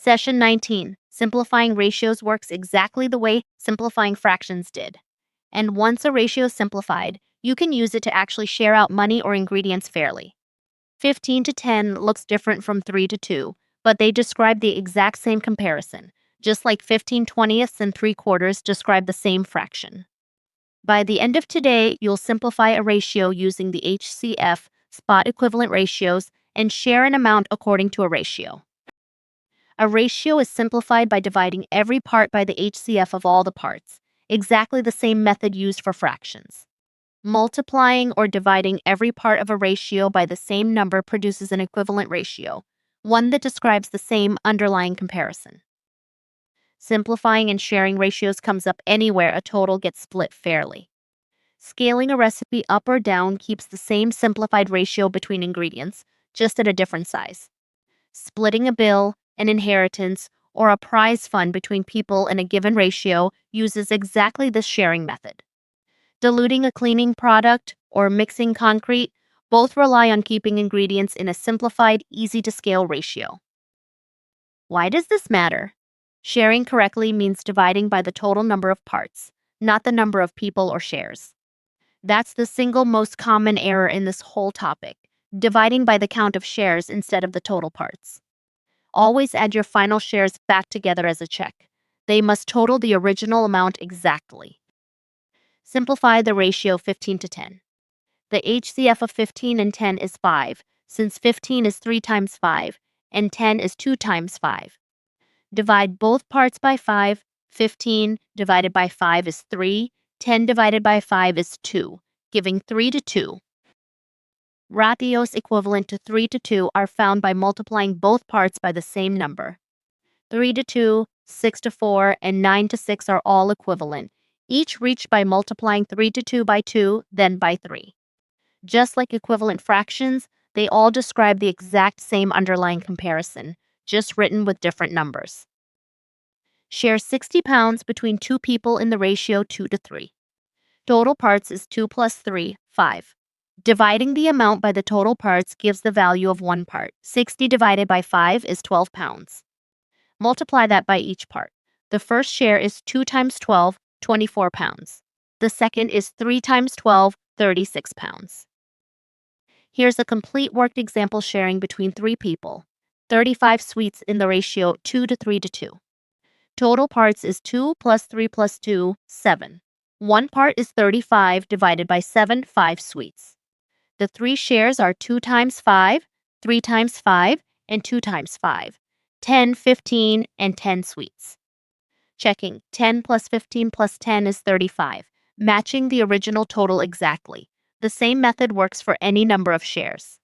Session 19. Simplifying ratios works exactly the way simplifying fractions did. And once a ratio is simplified, you can use it to actually share out money or ingredients fairly. 15 to 10 looks different from 3 to 2, but they describe the exact same comparison, just like 15/20ths and 3/4 describe the same fraction. By the end of today, you'll simplify a ratio using the HCF, spot equivalent ratios, and share an amount according to a ratio. A ratio is simplified by dividing every part by the HCF of all the parts, exactly the same method used for fractions. Multiplying or dividing every part of a ratio by the same number produces an equivalent ratio, one that describes the same underlying comparison. Simplifying and sharing ratios comes up anywhere a total gets split fairly. Scaling a recipe up or down keeps the same simplified ratio between ingredients, just at a different size. Splitting a bill, an inheritance, or a prize fund between people in a given ratio uses exactly this sharing method. Diluting a cleaning product or mixing concrete both rely on keeping ingredients in a simplified, easy-to-scale ratio. Why does this matter? Sharing correctly means dividing by the total number of parts, not the number of people or shares. That's the single most common error in this whole topic, dividing by the count of shares instead of the total parts. Always add your final shares back together as a check. They must total the original amount exactly. Simplify the ratio 15 to 10. The HCF of 15 and 10 is 5, since 15 is 3 times 5, and 10 is 2 times 5. Divide both parts by 5. 15 divided by 5 is 3. 10 divided by 5 is 2, giving 3 to 2. Ratios equivalent to 3 to 2 are found by multiplying both parts by the same number. 3 to 2, 6 to 4, and 9 to 6 are all equivalent, each reached by multiplying 3 to 2 by 2, then by 3. Just like equivalent fractions, they all describe the exact same underlying comparison, just written with different numbers. Share 60 pounds between two people in the ratio 2 to 3. Total parts is 2 plus 3, 5. Dividing the amount by the total parts gives the value of one part. 60 divided by 5 is 12 pounds. Multiply that by each part. The first share is 2 times 12, 24 pounds. The second is 3 times 12, 36 pounds. Here's a complete worked example sharing between 3 people. 35 sweets in the ratio 2 to 3 to 2. Total parts is 2 plus 3 plus 2, 7. One part is 35 divided by 7, 5 sweets. The 3 shares are 2 times 5, 3 times 5, and 2 times 5. 10, 15, and 10 sweets. Checking 10 plus 15 plus 10 is 35, matching the original total exactly. The same method works for any number of shares.